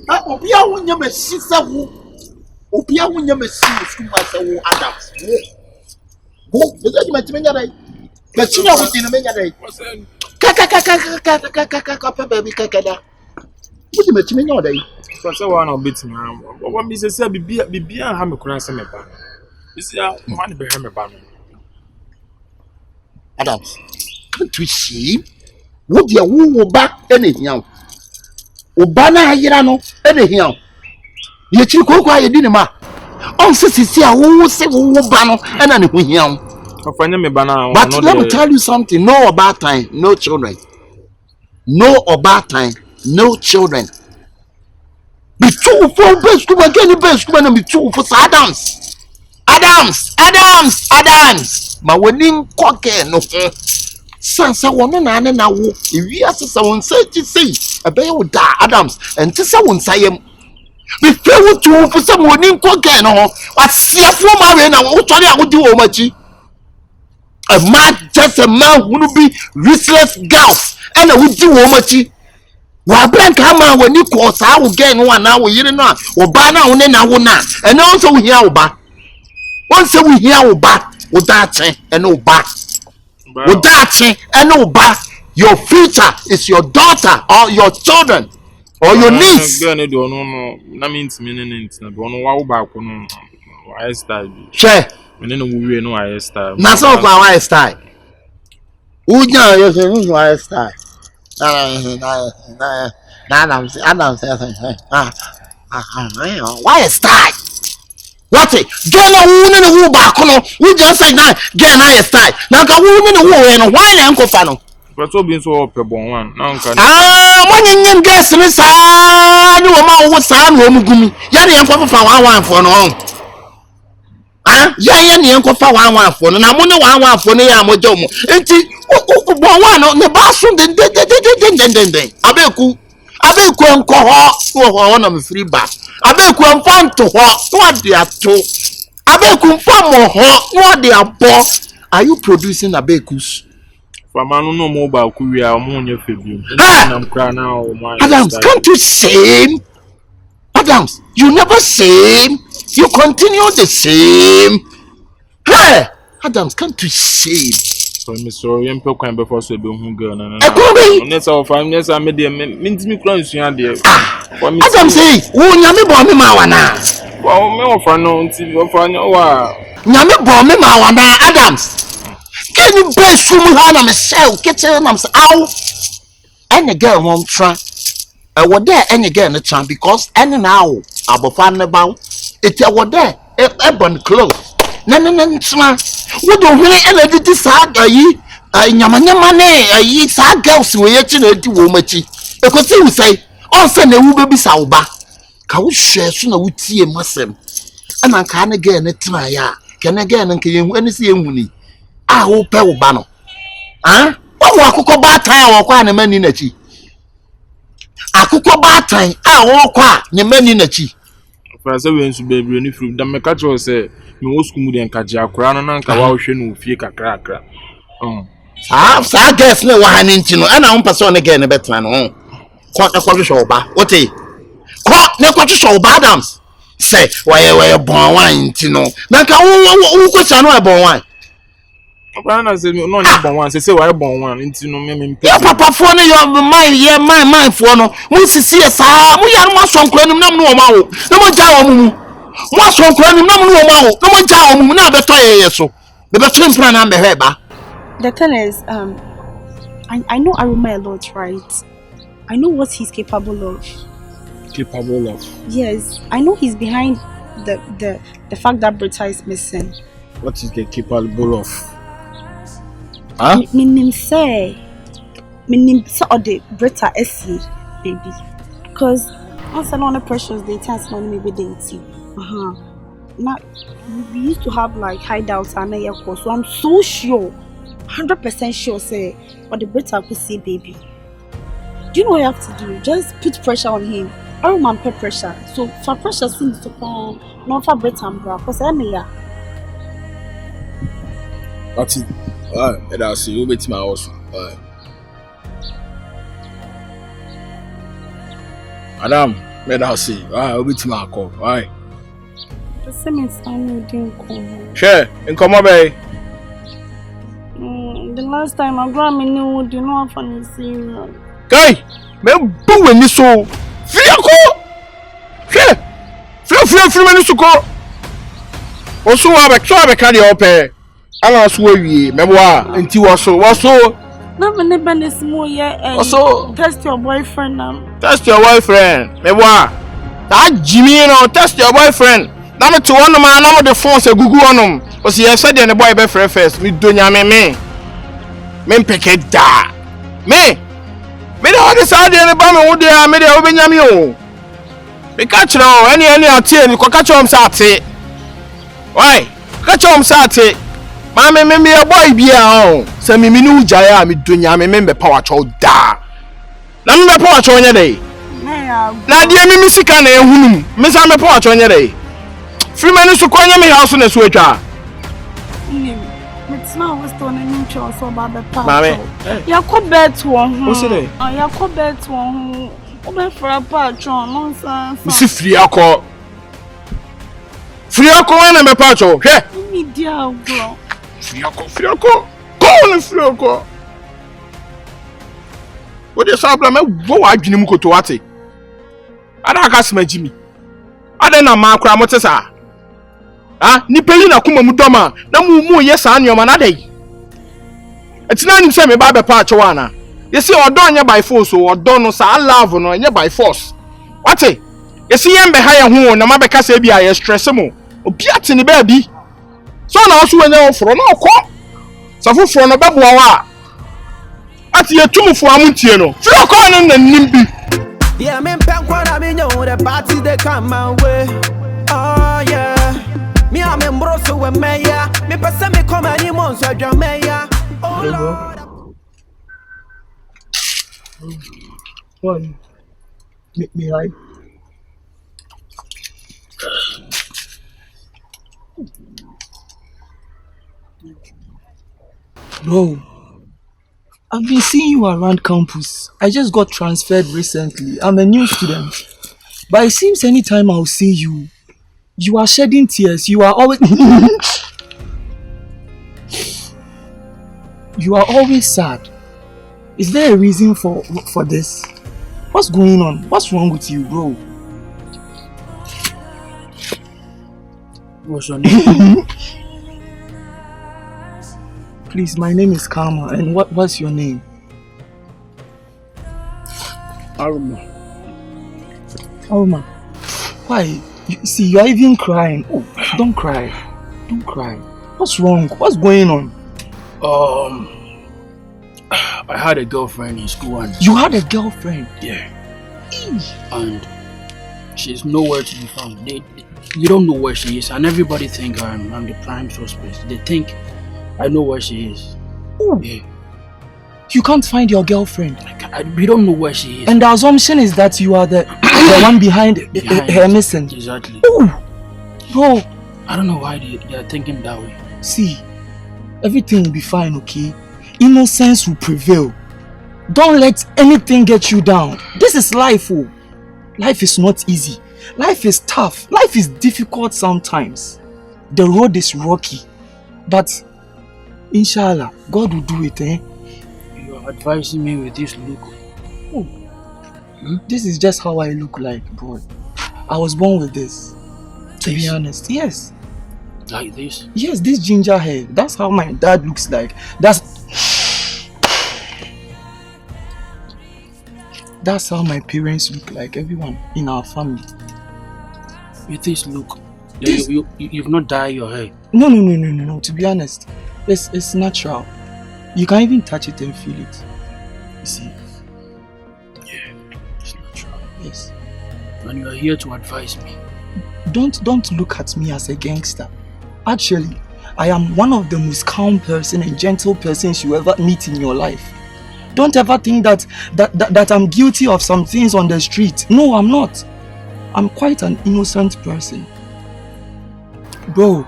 Obia wonya mesi se wo. Obia wonya mesi skuma se wo Adams. Wo, beza di matime nya dai. Mesi na wo di no menya dai. Kaka baby kakada. Wo di matime nya dai. So say one of bit me. What me say bibia ha me kura se me ba. This ya man be he me ba no. Adams, can't you see? Would you woo back anyhow? Obana Hirano, anyhow. Yet you could quiet dinner. On Sicily, who say who bano and anyhow. But let me tell you something, no about time, no children. No about time, no children. Be two for best to again the best when be two for Adams. Adams. Ma wedding cock no. Sansa woman na wo ewi asesa won say a be wo da Adams and tisa won sayem be fe wo tu fu sam woni koke no asiafo ma we na wo tori agodi wo machi a man just a man who be useless girls and a wudi wo machi wa blanka ma woni ko sa wo gen no na wo yire no a wo ba na wo ne na wo na and also wo hia wo ba won say wo hia wo ba wo da chen and wo ba with that and no back, your future is your daughter or your children or your niece. No, that means meaning no wow back no I style. Share. Me no we no I style. Na so kwa I style. Uja you say no I style. Adam say why style? What it? Get a woman who back on. We just say that. Get a style. Now, a woman who and why Uncle Fano. But so being so up one. Now, when you guess, Miss I knew a man was son, Romugumi. Yanni Uncle for one for no. Ah, Yanni Uncle for one for no. I'm only one for no. I'm a domo. And one on the bathroom. Then, Abeku one of the free back. Abeku fan to what they are to. Abeku fan what they are poor. Are you producing Abekus? No mobile courier, ammonia fibula. Adams, can't you same? Adams, you never same. You continue the same. Hey, Adams, can't you same? I'm sorry, I'm talking before so be girl. That's all fine. Yes, I made them means me close you there. Adam say, oh, Yami bomb me mawana. Well, me for no until for no Yami bomb me mawana, Adams. Can you best from Hana myself? Get him, I'm out. And the girl won't try. I was there and again the time because any now I'll find about it. I was there, ebon close. No, what do we energy decide? Yamane, ye sad girls were yet to womachi. Because you say, oh, send a baby sauba. Can we share sooner with tea and muscle? And I can again at Maya, can again and can you see money? I hope I will banner. Ah, what could buy time or quite a man in a chi? I could buy time, I walk quite the man in a chi. For so baby, any fruit, the Macacho say. No school and Kaja crown and Kawashin will fake a cracker. I guess no one into no, and I'm person again a better man. Quite a quarter show back. What a quite no quarter show badams. Say, why you born wine to know? Like, who question I born wine? I said, no, born one. Say, why born one into no meaning. Papa, for your mind for no. Once you see us, we are more strong, no more down. What's wrong? No one better so. The better plan and behavior. The thing is, I know Aroma a lot, right? I know what he's capable of. Capable of? Yes, I know he's behind the fact that Britta is missing. What is the capable of? Huh? Meaning say or the Britta is baby. Because once I know the pressures, they tend to maybe dating. Now, we used to have like hideouts and a course, so I'm so sure, 100% sure, say, but the Britta could say baby. Do you know what you have to do? Just put pressure on him. Everyone put pressure. So for pressure seems to come, not for Britta and bro, because I'm here. What's it? And I'll see you with my house. Madam. Me da see. Ah, obi ti ma call. Why? The same is Anu didn't come. Share. In come away. The last time I grabbed me knew do not have any Seer. Kai, me bu wani so. Fia ko. Share. Fia mani so ko. Oso wa be ka de ope. Ala so awie. Me boa. Enti wo so. Never been small yet. Also, test your boyfriend now. Test your boyfriend. Me boa. That Jimmy no test your boyfriend. Na me to one man na me the phone say gugu onum. O se ye said the boy be free first. Me do nya me. Me peke da. Me dey hold the side the ba me wo dey me dey obenya me o. Me catch no any ate ni ko catch am say ate. Why? Catch am say ate. Mama me boy bia o. Say me ni ujaya me do nya me be power chow da. Na me power chow nya dey. Na dia me sika na ehunum. Me say me power chow nya dey. Free man so kwanya me house na so atwa. It's now was to any choice so bad the part. Mama. Ya ko bet one. What's it? Ya ko bet one. O be for a patron nonsense. Me si free akọ. Free akọ na me patcho. Hwe. Me dia bro. Free akọ. Go na free akọ. Wo dey sabla me wo wa adwene mu koto wate. Ada aka sema Jimmy. Ada na ma akra mo tesa. Ah, ni peli na kuma mu doma na mu ye sa anyoma na dai. Etina nim se me ba be pa achewa na. Ye se odo nya by force o odo no sa love no nya by force. Wate? Ye se yembe ha ye ho na ma be ka se bia ye stress mo. Obi ate ni ba bi. So na oso wanya ofro na okọ. Sa foforo no beboa wa. Ate ye tumfo amuntie no. Fi okọ no na nim bi. Yeah, me penkwa me know the party they come my way. Oh yeah. Me am embroso we meya. Me pese me come any months so meya. Oh Lord. What? Me right? Bro, I've been seeing you around campus. I just got transferred recently. I'm a new student. But it seems anytime I'll see you, you are shedding tears. You are always you are always sad. Is there a reason for this? What's going on? What's wrong with you, bro? What's your name? Please, my name is Karma. And what's your name? Aroma. Aroma. Why? See, you're even crying. Oh, don't cry. Don't cry. What's wrong? What's going on? I had a girlfriend in school and... You had a girlfriend? Yeah. And she's nowhere to be found. You don't know where she is, and everybody think I'm the prime suspect. They think I know where she is. Oh. Yeah. You can't find your girlfriend? We don't know where she is. And the assumption is that you are the one behind her missing. Exactly. Oh. Bro. I don't know why they are thinking that way. See, everything will be fine, okay? Innocence will prevail. Don't let anything get you down. This is life, oh. Life is not easy. Life is tough. Life is difficult sometimes. The road is rocky. But, inshallah, God will do it, eh? You are advising me with this look. Oh. This is just how I look like, bro. I was born with this. To be honest, yes. Like this? Yes, this ginger hair. That's how my dad looks like. That's how my parents look like. Everyone in our family. With this look, you've not dyed your hair. No. To be honest, it's natural. You can even touch it and feel it. You see? Yeah, it's natural. Yes. And you are here to advise me. Don't look at me as a gangster. Actually, I am one of the most calm person and gentle persons you ever meet in your life. Don't ever think that I'm guilty of some things on the street. No, I'm not. I'm quite an innocent person. Bro,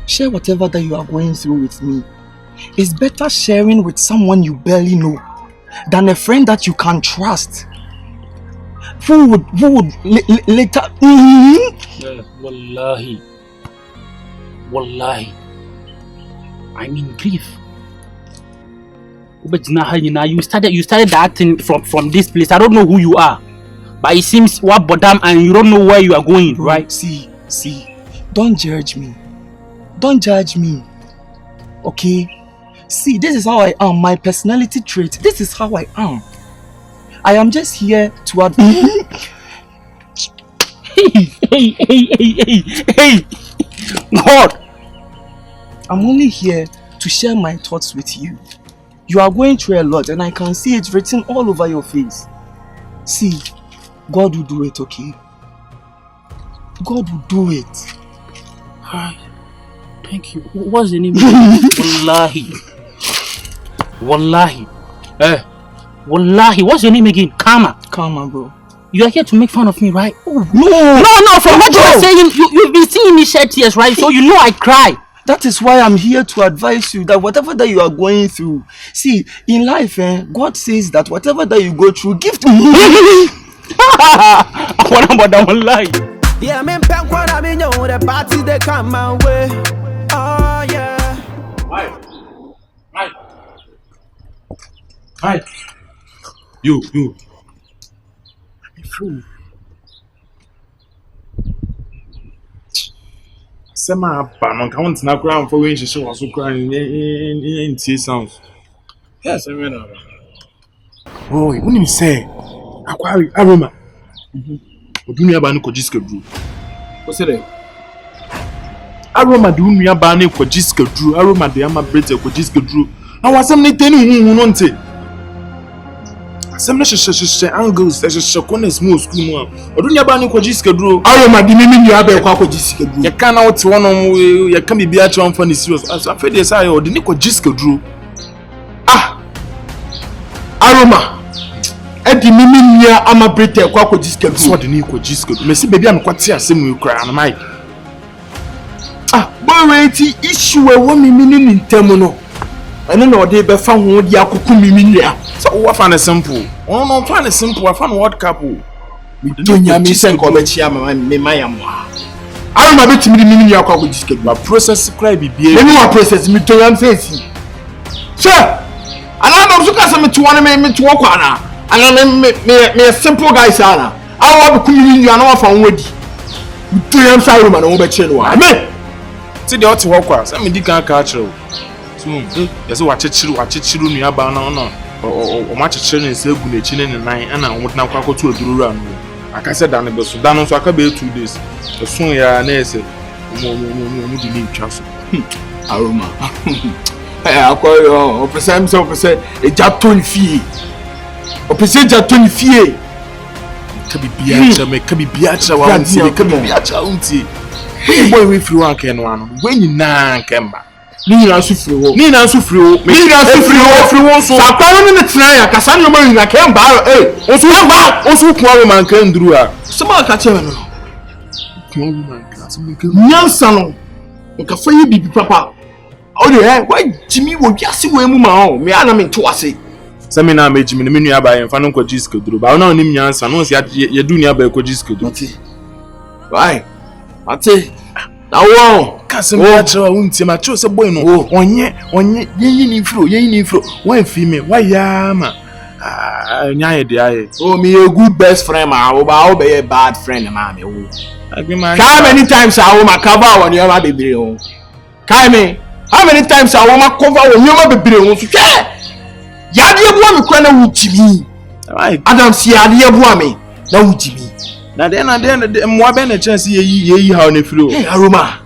share whatever that you are going through with me. It's better sharing with someone you barely know than a friend that you can trust. who would later Wallahi. I mean grief. But now you started acting from this place. I don't know who you are. But it seems what bottom and you don't know where you are going, right? See, don't judge me. Don't judge me. Okay? See, this is how I am, my personality trait. This is how I am. I am just here to Hey. God. I'm only here to share my thoughts with you. You are going through a lot and I can see it written all over your face. See, God will do it, okay? God will do it. Hi. Thank you. What's the name? Wallahi. Wallahi. What's your name again? Karma, bro. You are here to make fun of me, right? Oh, No. From what you are saying, you've been seeing me shed tears, right? So you know I cry. That is why I'm here to advise you that whatever that you are going through, see, in life, God says that whatever that you go through, give to me. What about that one lie? Yeah, I'm in Pankwan, I mean, the party they come my way. Oh, yeah. Hi. You. I'm a fool. Sema no can want na kura for when she was so crying in sounds. Yes, I mean. Boy, when you say Aquari Aroma. Odunia ba no kojiska dru. What's it? Aroma du nua ba no kojiska dru. Aroma de ama brete kojiska dru. Na wasam ne teni hu no nte. Asem na she angles she kone small school mu. Odunia ba no kojiska dru. Aroma di mimi nua ba kwa kojiska dru. Ye kan na wote wono ye kan bibia che won serious. As afede dey say o de ni kojiska dru. Aroma Eddi mimi nia ama brete kwa kojiska dru. So de ni kojiska dru. Mesi baby am kwate asem we kra na mai. Boy wait issue we wo mimi ni ntemu no. Eno na ode be fa ho di akuku mimi nia. So wo fa na simple. No fa na simple, wa fa na world cup o. Mi tonya mi sen ko be chia me mayam. Aroma betimi di mimi nia kwa kojiska dru. Process cry bibie. Eni wa process mi tonya mfesi. Sure. Ana na so ka se me to one me to kwa na. Ana me simple guy sana. Awo be kumi nyu ana wa fa nwadi. To yam say Aroma na wo be che no. Amen. Ti de oti wo kwa, say me di kan ka kire o. So yes wa chechiru nua ba na no. O ma chechiru ne se gu na chi ne nan ana wo na kwa kotu oduru ra no. Aka se da ne be so. Da no so aka be 2 days. So sun ya na ese. Mo di ni twa so. Aroma. Akoyo, opese eja ton fie. Opese eja ton fie. Ka bibia cha wa unti, ka bibia cha unti. Boy we free one ken one. When you na kemba. Ni na su free wo. Ni na su free wo so. Akwa no ne tena ya kasa no ma ina kemba. Osu kwa man kan duru a. Sama ka che no. Kwa man kan so kan. Nyansa no. Nka fa yi bibi papa. Ode why Jimmy wo biase wo emu ma o me ana me to ase. Sami na me Jimmy me nua ba yen fa no kwa jiska duru ba ona onim nyansa no se ye du nua ba kwa jiska duru. Why? Ate. Na wo kasem ya chewa unti ma chewa se boy no. Onye yeyi ni fro. Wan fi me wa ya ma. Nyaye de aye. Oh, me a good best friend ma. O ba o be a bad friend ma me wo. How many times I will ma cover on your ma bebre o. Kai me. How many times I will ma cover on your ma bebre o. Ya de ebu am kra na wu Jimmy. Adam si ya de ebu am na wu Jimmy. Na de mwa be na chance yeyi ha na firi o. Hey Aroma.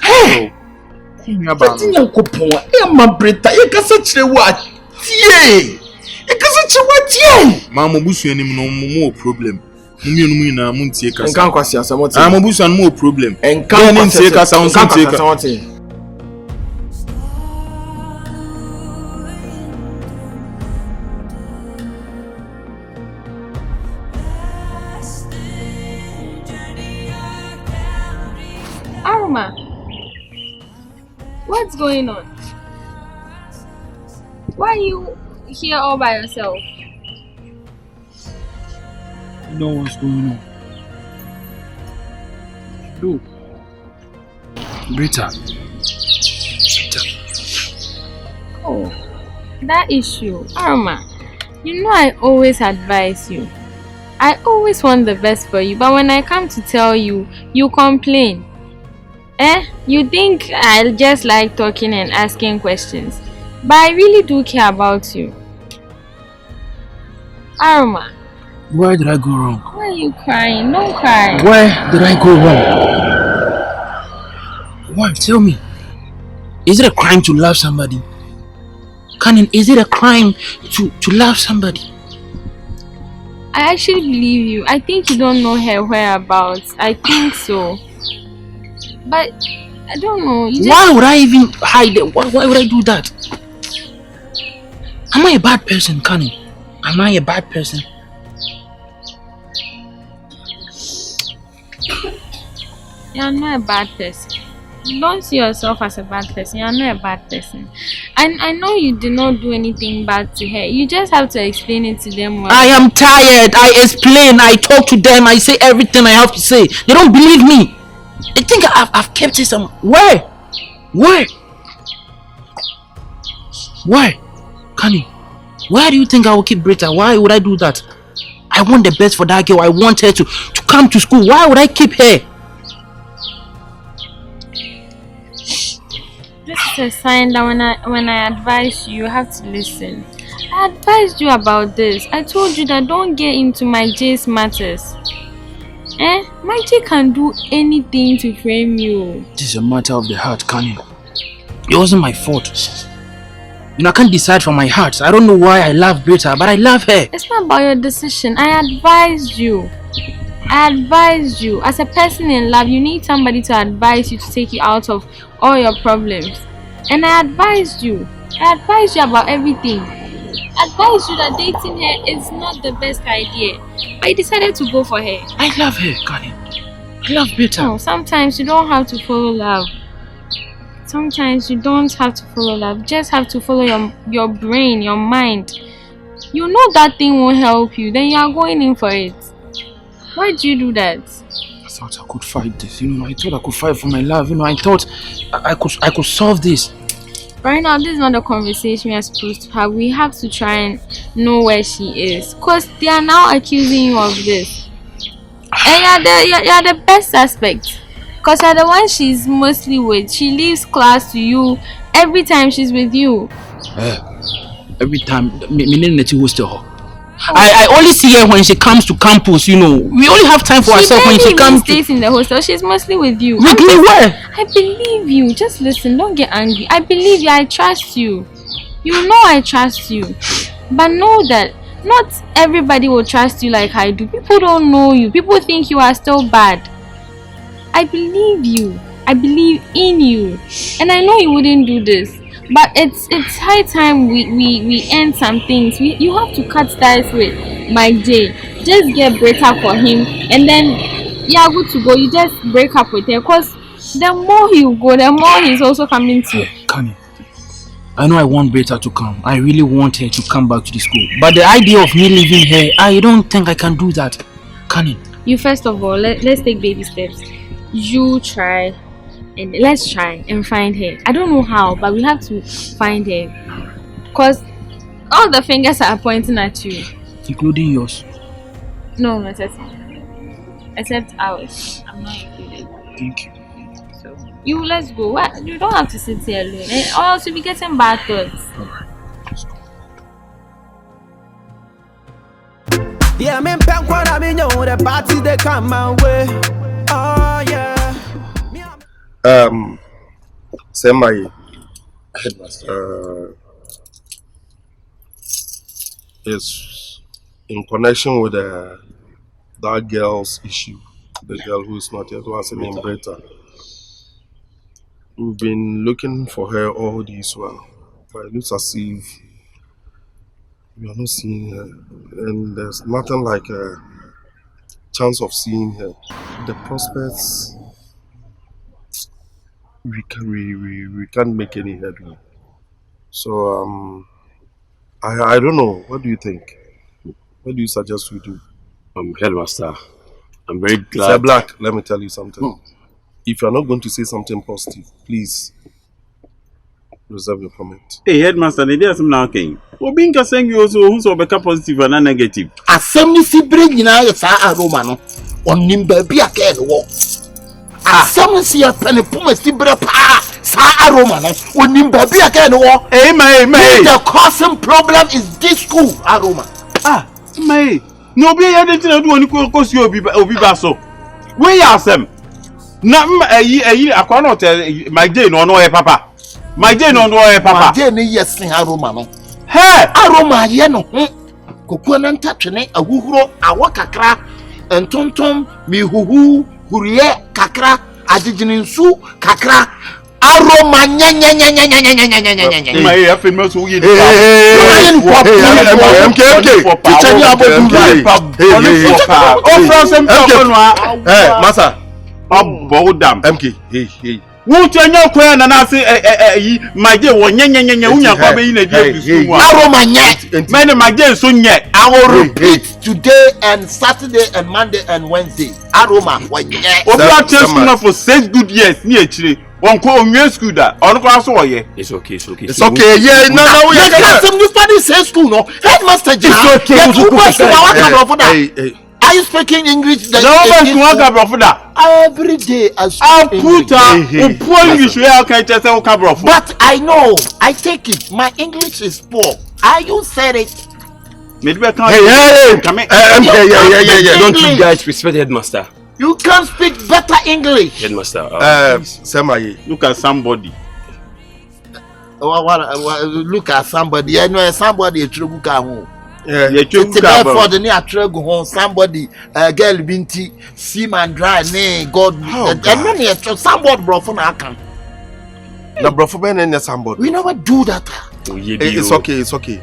Hey. Kunya ba. Ti nyankopon e ma breta e kasa kire wa tie. E kasa kire wa tie. Ma mo busu anim no mo problem. Mumienu mu na mu ntie kasa. Enkan kwasi asamote. Mo busu an mo problem. Enkan ntie kasa on ntie kasa. Aroma, what's going on? Why are you here all by yourself? You know what's going on. Look, Britta. Oh, that issue. Aroma, you know I always advise you. I always want the best for you, but when I come to tell you, you complain. You think I just like talking and asking questions, but I really do care about you. Aroma, Where did I go wrong? why are you crying? Don't cry. Where did I go wrong? Why? Tell me. Is it a crime to love somebody? Canon, is it a crime to love somebody? I actually believe you. I think you don't know her whereabouts. I think so. But I don't know. Why would I even hide it? Why would I do that? Am I a bad person, Canon? Am I a bad person? You're not a bad person. You don't see yourself as a bad person. You're not a bad person. I know you did not do anything bad to her. You just have to explain it to them. I am tired. I explain. I talk to them. I say everything I have to say. They don't believe me. They think I've kept it somewhere. Where? Kani, why do you think I will keep Britta? Why would I do that? I want the best for that girl. I want her to come to school. Why would I keep her? This is a sign that when I advise you, you have to listen. I advised you about this. I told you that don't get into my J's matters. My J can do anything to frame you. This is a matter of the heart, Kani. It wasn't my fault. I can't decide for my heart. I don't know why I love Britta, but I love her. It's not about your decision. I advised you. As a person in love, you need somebody to advise you to take you out of all your problems. And I advised you. About everything. I advised you that dating her is not the best idea. But you decided to go for her. I love her, Kani. I love Britta. No, sometimes you don't have to follow love. Sometimes you don't have to follow love. You just have to follow your brain, your mind. You know that thing won't help you. Then you are going in for it. Why did you do that? I thought I could fight this. I thought I could fight for my love. I thought I could solve this. Right now, this is not the conversation we are supposed to have. We have to try and know where she is. Because they are now accusing you of this. And you're the best suspect. Because you're the one she's mostly with. She leaves class to you every time she's with you. Every time. I only see her when she comes to campus, We only have time for ourselves when she comes. She stays in the hostel. She's mostly with you. With me where? I believe you. Just listen. Don't get angry. I believe you. I trust you. You know I trust you. But know that not everybody will trust you like I do. People don't know you. People think you are still bad. I believe you. I believe in you. And I know you wouldn't do this. But it's high time we end some things. You have to cut ties with my J. Just get Britta for him, and then you're good to go. You just break up with her, because the more you go, the more he's also coming to. Kani, I know I want Britta to come. I really want her to come back to the school. But the idea of me leaving her, I don't think I can do that. Kani. You first of all, let's take baby steps. You try. And let's try and find her. I don't know how, but we have to find her. Because all the fingers are pointing at you. Including yours? No, except ours. I'm not included. Thank you. So, let's go. What? You don't have to sit here alone. Or else you'll be getting bad thoughts. Alright, let's go. Yeah, I'm in Pankwan, the party they come my way. Oh, yeah. Say my headmaster. Is in connection with that girl's issue. The girl who is not yet was named Britta. We've been looking for her all this while, but it looks as if we are not seeing her, and there's nothing like a chance of seeing her. The prospects. We can't make any headway. So I don't know. What do you think? What do you suggest we do? Headmaster, I'm very glad. Sir Black, let me tell you something. If you're not going to say something positive, please reserve your comment. Hey, Headmaster, the idea is now king. Obinka saying you also who's become positive and negative. Assembly si bring na ya sa Aroma no. Onim ba bi aka no wo. Assembly si ya penepuma si bre pa sa Aroma no. Onim ba bi aka no wo. Hey, the causing problem is this school Aroma. No be ya dey tell do oni ko si obi ba so. We ya asem. Na akwa no tell my day no no papa. My day no papa. My day ni yes Aroma no. Hey, Aroma ye no kokua na ntatwene ahuhuro awakakra entontom mihuhu huriye kakra ajijininsu kakra Aroma nya. My famous who you Massa. MK. Hey. Who tell you kwen na say my day won nya unya kwa be na dia bisu mu Aroma nya many my day so nya I will repeat today and Saturday and Monday and Wednesday Aroma won nya obi tell school for 6 good years ni akire won ko onwe school da on ko aso woye it's okay yeah no we can some new study say school no headmaster jina hey are you speaking English? Every day as English. But I know, I take it. My English is poor. You said it. Hey. Don't you guys respect Headmaster? You can't speak better English. Headmaster. Look at somebody. Look at somebody. I know somebody. Therefore, the near trego home somebody girl binti seaman dry nay God and many somebody bro for na can na bro for ben somebody we never do that. It's okay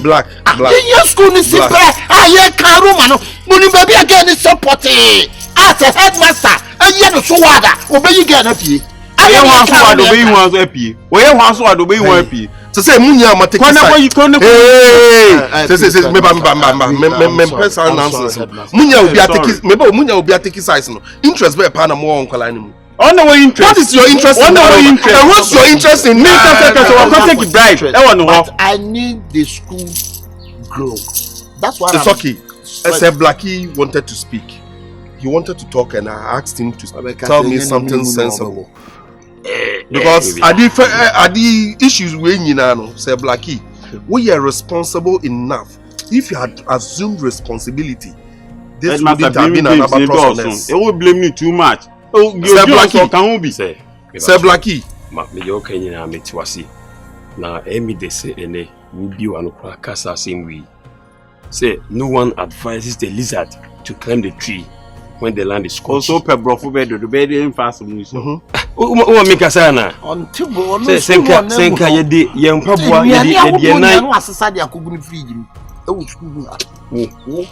black yes school ni simple aye Aroma no muni baby again is support as a headmaster and you so wada obey get na pie aye wan so wada obey wan so pie we wan so wada obey wan pie. So say munya ma take side. Say me personal nonsense. Munya obi take side no. Interest be pa na mo onkwala ni mu. On the way interest. What is your interest? And what's your interest in me? But I need the school grow. That's what it's okay. I said Blackie wanted to speak. He wanted to talk and I asked him to tell me something sensible. Because are the issues we know, say Blackie, we are responsible enough. If you had assumed responsibility, this wouldn't have been another process. It would blame me too much. Say Blackie. Me yo Kenya me tiwasi. Na emi de say ene we be one kasa same way. Say no one advises the lizard to climb the tree when the land is cold. Also per brofo be do be dey fast mu so. O make asa na. Until bo no senka ye de ye mpaboa ye de na. No asesa de akogu ni fridge ni. E wo school na. Wo.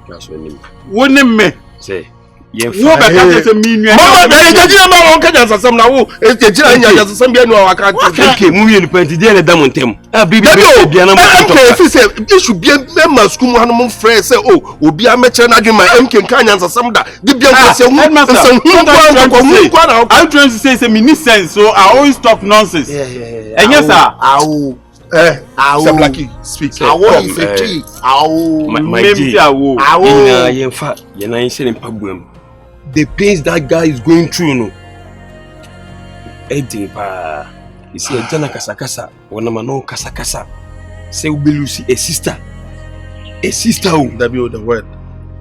That's when him. Wonim me. Say wo be ka say me nua. Mama be ejina ma won ka jansasam na wo ejina nya jansasam bi anu wa ka. Okay, mu ye ni panti de na da montem. Ah bibi bi na mo. Okay, say you should be member school mu hanum friend say oh obi a meche na adwuma MK kan jansasam da. De bi an say hu I'm trying to say me need sense so I always talk nonsense. Yeah. And yes sir. Say Blackie speak. Awo is a tree. Awo. My G. Awo. Ye fa ye na yin mpabuam. The pains that guy is going through, no. Eddie, pa. You see, a jana kasa. One man no kasa. Say we lose a sister. A sister, that be the word.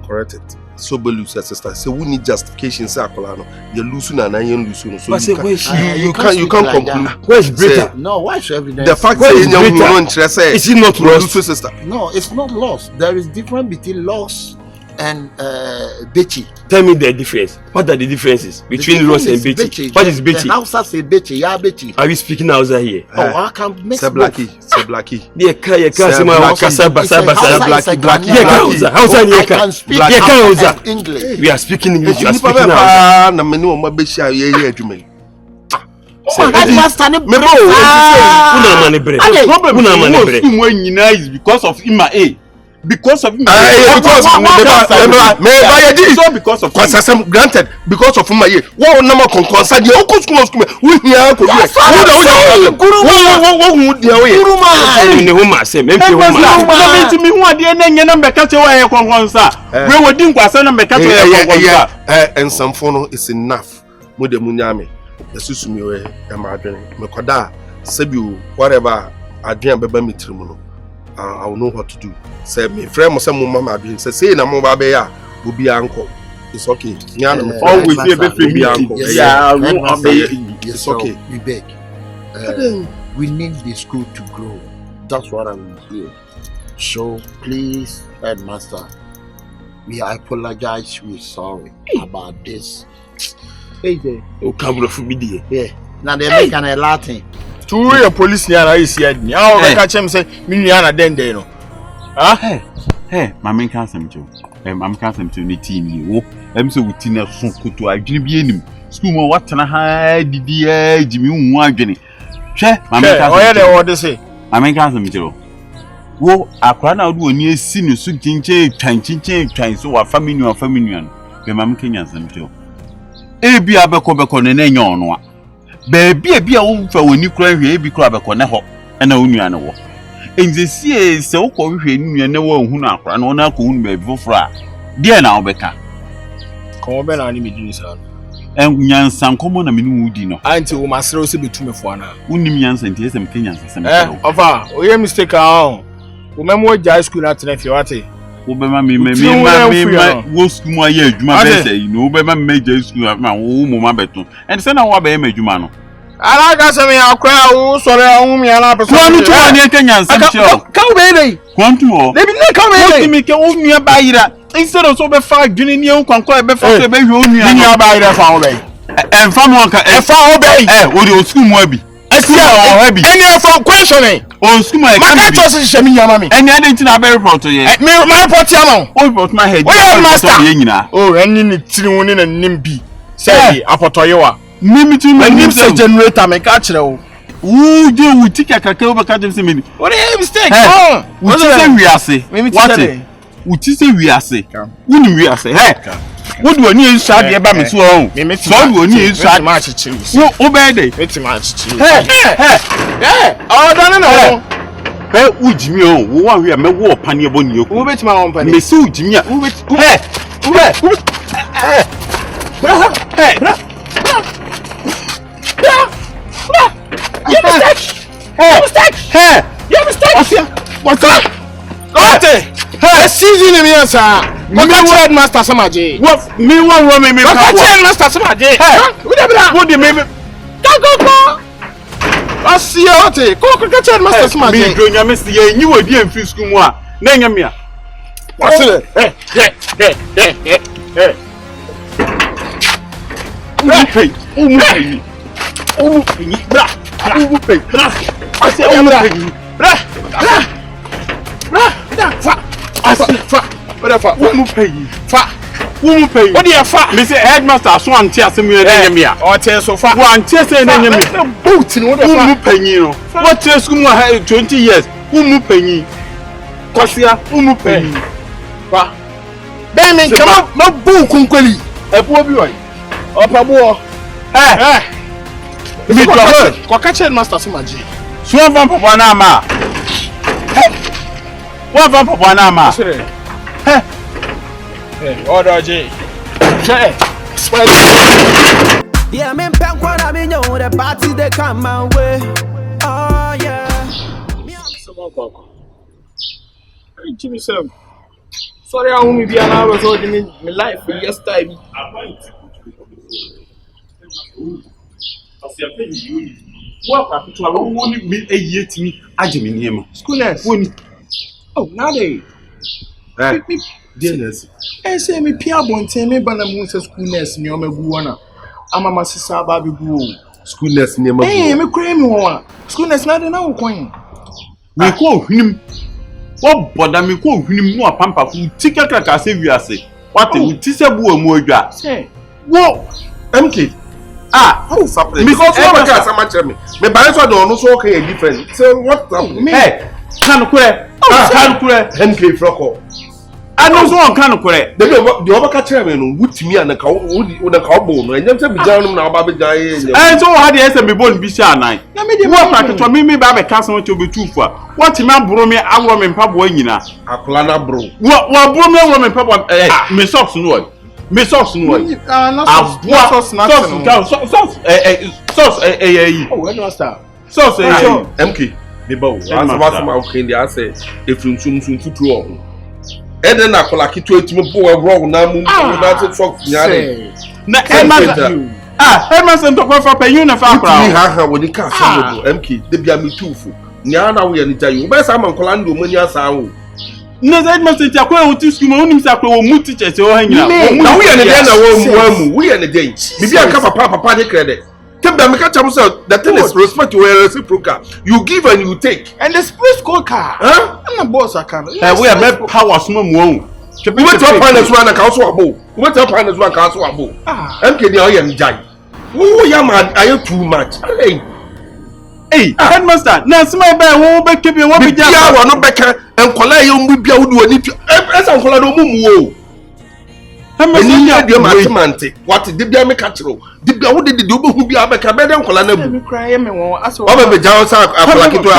Correct it. So be lose a sister. Say we need justification. Say akolano. You lose na you lose no. So but say where she? You can't conclude. Where's Britta? No, why should evidence? The fact that you no interest. Is it not lost? Sister. No, it's not lost. There is difference between loss and Bechi. Tell me the difference. What are the differences between Ross and Bechi? What is Bechi? Hausa say Bechi, ya Bechi. Are we speaking Hausa here? I can make Say Blackie. Yeah, say my kasa basa. Blackie. Yeah, Hausa I can speak Hausa English. We are speaking English. You are speaking Hausa. Na menu o ma be share ye adwuma. Headmaster ne me bro una mane bre una mane bre is because of Ima A. Because of me. Because of granted because of my what number concern the oku school we here ko be ne ho ma se me ho ma me hu ade na nye na mbeka che wa ye konkonsa we wodi nkwasa na mbeka che ye konkonsa ensamfo no is enough mo de munyame yesusu mi we e ma adwene me koda sabi whatever adwene beba mitirimu no I will know what to do. Say me friend mo say mo mama adwene say na mo ba be ya obi anko. It's okay. Me and me always be be free uncle. Yeah, it's okay. We beg. We need the school to grow. That's what I'm doing. So please, Headmaster, we apologize. We're sorry about this. Hey there. O kabro fu bi die. Yeah. Now they make an Latin. To your police near is here. How I catch him say Miniana den dey no. Ah? Hey, mama can some too. I'm can't to the team you. I'm so with Tina Sunkutu. I didn't be any school more what and a high DDA Jimmy Wageni. Che, Mamma, where they want to say? Mama can't some too. Wo, I can't out when you see you so chinche, trying so a family or family. The Mamma Kenyans them too. A be a becobacon and any on one. Baby, a be a woman for when you cry, be crab a corner and a union war. In the sea, so called you know who now ran on a coon baby for dear now, Becca. Come on, I need son. And Yan San common a minute, until my throat be to me for now. Unimians and T.S. and Kenyans. Ova, we are mistake our remember what high school at Nefiate. Obama me, was my year, you know, Obama major school at my home, my bedroom, and send our baby Jumano. I like me I'll cry, oh, sorry, me and I Kenyans. Come, baby. Want to all? They didn't come in. Make your own nearby that. Instead of so be far, Guinea, you can call before the baby only nearby the family. And from one can obey. What you school maybe. Any from questioning. Oh, school my catches is shaming your mammy. And I didn't have very proud to you. My portiano. Oh, but my head. Master. Oh, and in the Tinuan and Nimby. Say, Apotoyoa. Mimity my name's a generator, my catcher. Who do we take a cacao catching me? What a mistake! What we are say? What would you say we are say? Wouldn't we are say? Hey, what do I need inside the Abba so long? So we need inside match cheese. What obey? It's much cheese. Hey, oh, no. Hey, would you know what we are my war panny upon you? Who bet my own panny? Miss Jimmy, who bet? Hey, you mistake! Hey! You mistake! What's up? Got it! Hey! Season me, sir! What Headmaster Samaji? What? Me one woman, me. What Headmaster Samaji? Hey! What do you mean? Go! I see you. Go, Headmaster Samaji. Me, doing your mistake. You were being free school. Name me. What's it? Hey! Bra! I say, what do you fat? Mr. Headmaster, Swan tears me or tears so far. One tears and boot in what penny. What tears 20 years? Who penny? Cosia, who penny? Ben, come up, no book, Uncle. A poor boy. Up a war. Catch Headmaster Samaji. Swan van Papa Nama. What van Papa Nama? Hey, order J. Yeah, I'm in Pankwan, I mean, the party they come my way. Oh, yeah. Jimmy Sam. Sorry, I won't be an hour holding me life for yesterday. What happened to a long me a year to me? I didn't him. Schoolers. Oh, now they. Dearness. I say me Pia Bonte, me Banamus schoolness near me Guana. I'm a Massissa Baby Goo. Schoolness near me. Hey, me cream one. Schoolness not an old coin. We call him. What bother me call him more pamper who take a crack as if you are say. What a teacher boy more gas. Say, whoa, MK. How is happening? Because what can someone tell me? Me buy so don't so okay different. So what happening? Hey, can kure. Can kure. MK Froko. I know so can kure. The other catch me no wutimi an ka wo na ka bo no. Enyam se bi jan no na ba be jan ye. Eh so how dey say me bon bi sha nan. Na me dey work pack to me ba be ka so to be too far. What me aburo me awo me mpabo anyina. Akola na bro. Wa buro me awo me mpabo me socks no. Me socks no. Socks oh Headmaster. Socks MK. Me ba wo. Asa ma okay dey say efun sum futu o. Eden na kola kitu etimi bo wrong na mu na se socks nyare. Na Headmaster. Headmaster to go for pay you na fa kra. Ni ha woni ka say wo MK de bia me tufu. Nya na wo ye ni tayi. Wo be sa man kola ndo mani asa wo. Na Headmaster ti akwa wo ti school mo nim sa akwa wo mu teachers wo hanyina. Na wo ye ne den na wo mu. Wo ye ne den. Bibi aka papa de credit. Tell them, the thing is respect to a reciprocal. You give and you take. And the split scorecard. Huh? I'm a boss, I can't. We are made power small. We went to a finance one and council abo. We went to a finance one council abo. MK, I am Jai. Oh, yeah, man, I am too much. Hey, Headmaster, now my boy won't be keeping what we do. I want to back and collect you will be able to do it. As I'm calling you. What did they make catch? Did you did the double who be a better than Colana? Cry me one. I saw a Jones. I like it to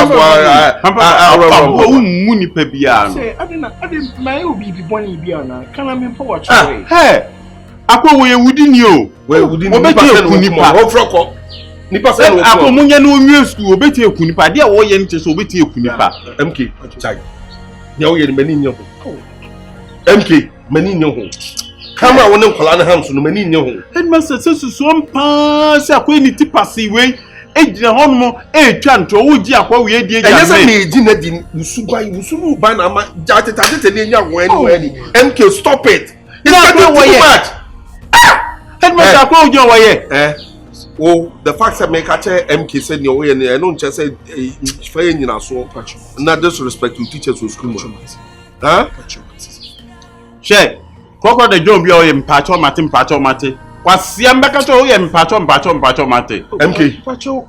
Mooney Pebian. I didn't my be born in Biana. Can I mean for watch? Hey, I go where within you. Where within Nipa. Nipa said, I come on your news to obey your Kunipa. Dear Oyen to obey your Kunipa. MK, child. The Oyen Meninho. MK, Meninho. Come on, no Colana Hams, no Meninho. Headmaster says to some pass a queen tipasy way. Ejina hono twanto wo gi akwa we die ja. Enya me ejina di usuba ba na ma jate tate ne nya wo ani. MK stop it. It's not too much. Headmaster akwa wo gi wo ye. Oh, the fact that make MK said your way and I don't just say fair in so not disrespect to teachers who school. Huh? Share. Koko the job your patcho mate. Was Yambaka to him patcho mate. MK. Patcho,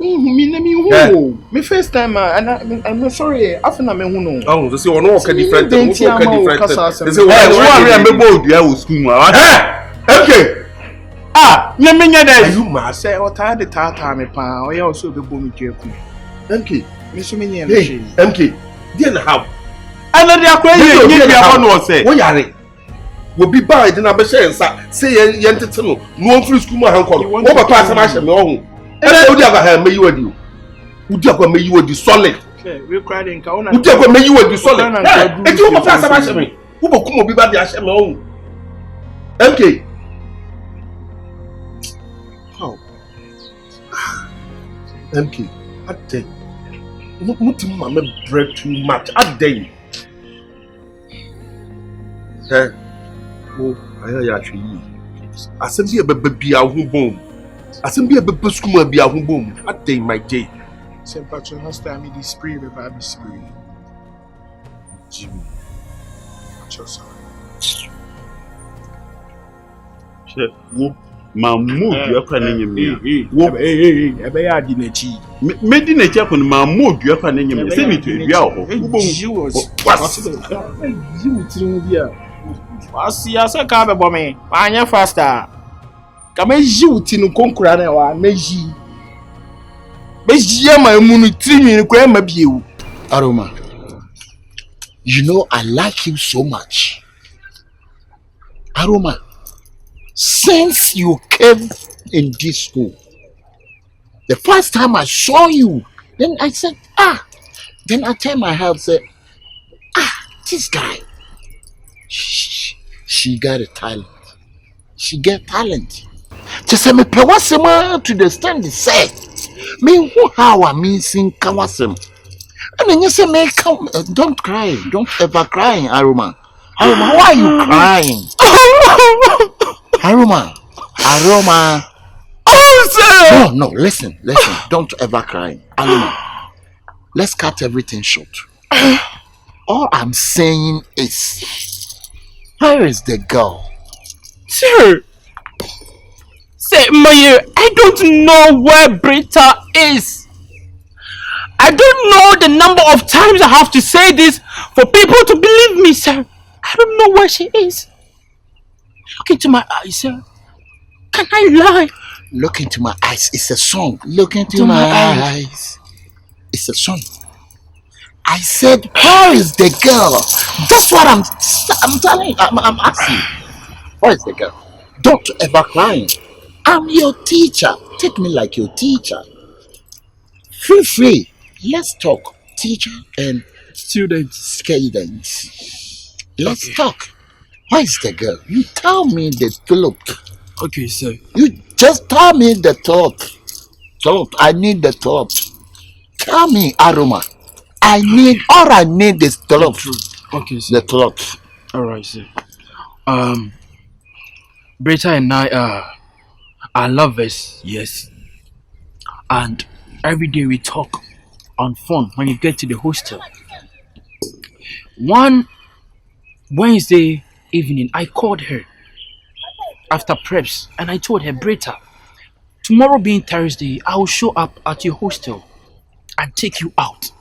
me first time and I'm sorry, after I'm a oh, they say one walk different. They say why am bold you school. MK. Nyaminya da you ma say o ta de tata me pa o ya o so be bomi dweku MK me so me nyem she MK dey na how ana dey akwa ye nyi bia ho no say wo yare wo bi ba de na be share nsa say ye ntete no no free school ma hanko wo ba pa asama hye me ho e wo di aba ha me yi wadi wo di akwa me yi wadi solid we cried in kauna wo di akwa me yi wadi solid e ti wo ba pa asama hye me wo ba kuma bi ba de hye me ho MK. MK, I tell you, mutim mama bread too much. I tell you. Hey, oh, I actually. I send you a baby a home. I send you a baby school be a home. I tell you, my day. Saint Patrick has time me this spree, the baby spree. Jimmy, just shit, Mahmoud yakwa nenyem wo ebe ya di na chi me di na chi akwa Mahmoud yakwa nenyem se mi tu bia ho ubo you tiri bia wasi asa ka be bo me anya faster ka me jiu tinu konkura na wa me ji ma emu nu tiri ni ko e ma biewu. Aroma, you know I like you so much. Aroma, since you came in this school, the first time I saw you, then I said, then I tell my help, say, this guy, she got a talent. She get talent. Just say me pewasema to the stand say, me who how I mean sing kawasem. And then you say, me come, don't cry, don't ever cry, Aroma. Aroma, why are you crying? Aroma. Oh, no, listen. Don't ever cry. Aroma, let's cut everything short. All I'm saying is, where is the girl? Sir, Say, Mayor, I don't know where Britta is. I don't know the number of times I have to say this for people to believe me, sir. I don't know where she is. Look into my eyes, sir. Can I lie? Look into my eyes. It's a song. Look into my eyes. It's a song. I said, where is the girl? That's what I'm telling you. I'm asking. Where is the girl? Don't ever cry. I'm your teacher. Take me like your teacher. Feel free. Let's talk. Teacher and students. Let's talk. Where is the girl? You tell me the truth. Okay, sir. You just tell me the truth. I need the truth. Tell me, Aroma. I need is the truth. Okay, sir. The truth. Alright, sir. Britta and I are lovers, yes. And every day we talk on phone when you get to the hostel. One Wednesday evening, I called her after preps and I told her, Britta, tomorrow being Thursday, I will show up at your hostel and take you out.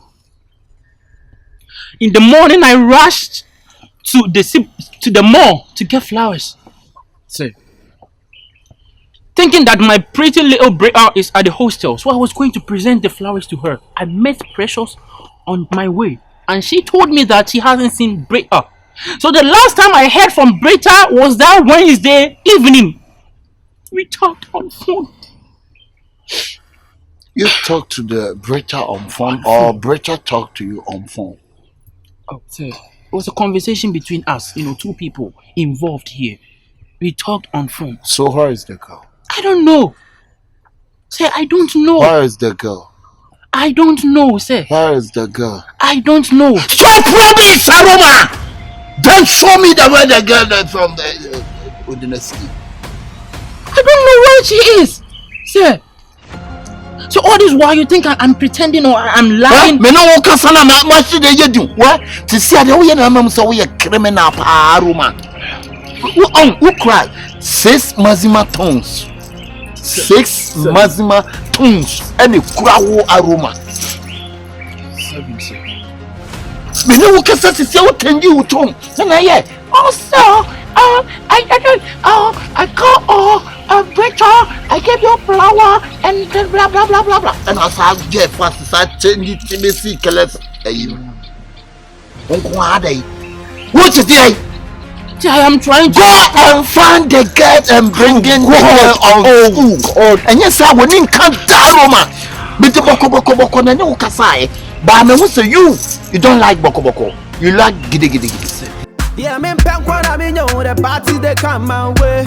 In the morning, I rushed to the mall to get flowers. So, thinking that my pretty little Britta is at the hostel, so I was going to present the flowers to her. I met Precious on my way, and she told me that she hasn't seen Britta. So the last time I heard from Britta was that Wednesday evening. We talked on phone. You talked to the Britta on phone, or Britta talked to you on phone? Oh, sir. It was a conversation between us, two people involved here. We talked on phone. So where is the girl? I don't know. Sir, I don't know. Where is the girl? I don't know, sir. Where is the girl? I don't know. So promise, Aroma! Then show me the way the girl is from the city. I don't know where she is, sir. So all this while you think I'm pretending or I'm lying? Me no one can say na ma shi dey do. What? To see the way na mam so we criminal pa Aroma. Who cry? 6 mazima tongues. 6 mazima tongues. Any kurawo Aroma. 7, sir. Me no one can say what can you tongue. Na yeah. Also, I call Britta, I gave you a flower and blah blah blah blah blah. And I said, Jeff, what's that change it to me? See, Kellis, what is there? I am trying to go and find the girl and bring in the girl on food. And yes, I wouldn't come down, Roma. But the boko na no kasai. But I will say you don't like boko. You like giddy. Yeah, me punk what I mean, the party they come my way.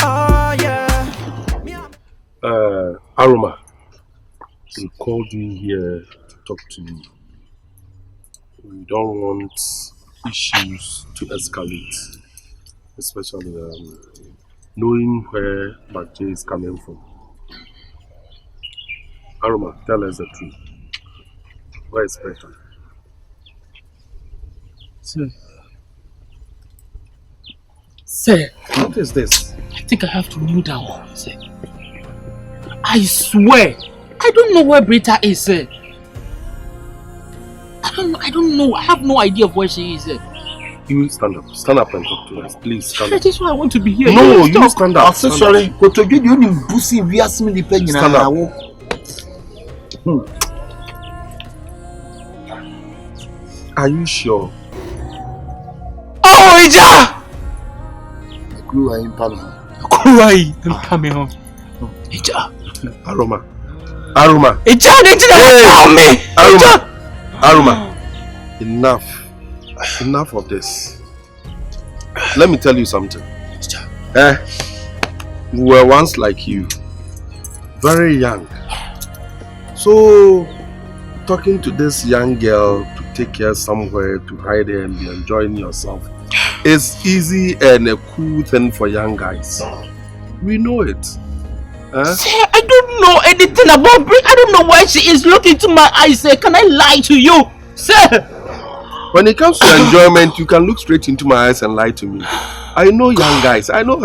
Oh yeah. Aroma, we called you here to talk to you. We don't want issues to escalate, especially knowing where Bakje is coming from. Aroma, tell us the truth. Where is Britta? Sir, what is this? I think I have to kneel down, sir. I swear, I don't know where Britta is, sir. I don't know. I have no idea of where she is, sir. You stand up and talk to us, please stand up. That is why I want to be here. No, you stand up. I'm so sorry. But to get you in pussy, we ask me the penny. Stand up. Are you sure? Oh, Ija! Kruai in Panama. Kruai, I'm coming home. Ija. Aroma. Ija, they didn't tell me. Aroma. Enough of this. Let me tell you something. We were once like you. Very young. So, talking to this young girl to take her somewhere to hide her and be enjoying yourself is easy and a cool thing for young guys. We know it. Sir, I don't know anything about Britta. I don't know why she is. Look into my eyes, sir. Can I lie to you? Sir! When it comes to enjoyment, you can look straight into my eyes and lie to me. I know young guys. I know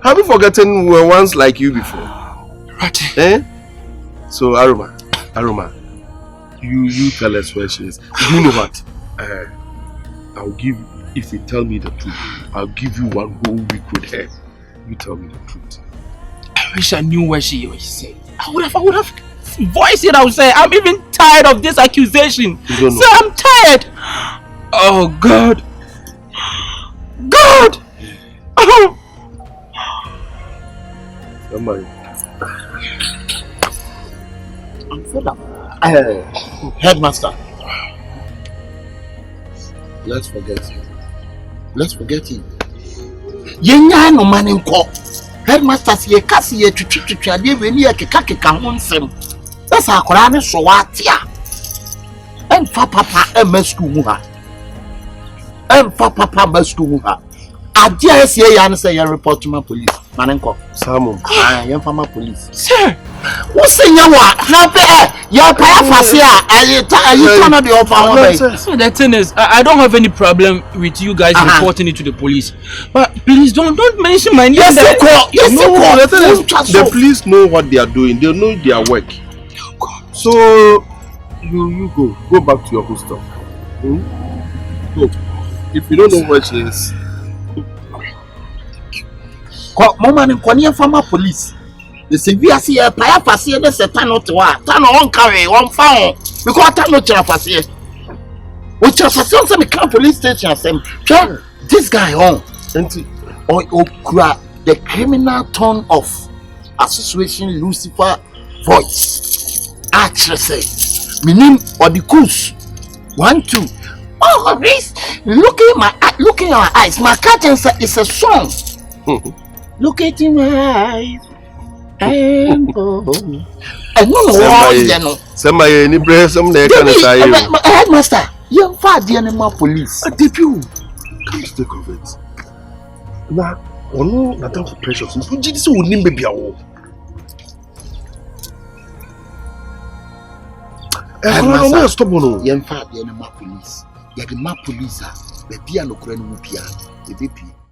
Have you forgotten we were once like you before? Right. Eh? So Aroma, you tell us where she is. You know what? I'll give, if you tell me the truth, I'll give you 1 whole week with her. You tell me the truth. I wish I knew where she is. I would have voiced it. I would say, I'm even tired of this accusation. You don't know. So I'm tired. Oh God. God. Oh. Somebody. I'm fed up. Headmaster. Let's forget him. Let's forget him. Yenya no man in court. Headmaster ye kasi ye twitwitwa ade we ni keka ho nsem. That's akora ne so watia. Emfa papa emesku mu ha. Emfa papa mesku mu ha. Ade asie ya ne say ye report to my police. Manenko. Salmon. Ye fama police. Sir. What say ya wa? Na pe ya pa fase a turn on the offer. So the thing is, I don't have any problem with you guys reporting it to the police. But please don't mention my name. Yes, the police know what they are doing. They know their work. So you go back to your hostel. Go. If you don't know where she is, Mama and Konya Farmer Police. The severe see a paya facie, the Satano to what? Tano on carry, one found. Because Tano Chafacie. Which is a sense of the police station. This guy on. Or Okra, the criminal tone of Association Lucifer voice. Actress. Minim or the coos. 1, 2. Oh, this looking at my eyes. My curtain is a song. Look at my eyes. And somebody any breast, some they can say. Headmaster, you far the animal police. A debut. Come to take of it. Now, no, nothing for precious. You did so with baby. Headmaster, stop on. You far the animal police. You the map police. Baby, no crane will be a baby.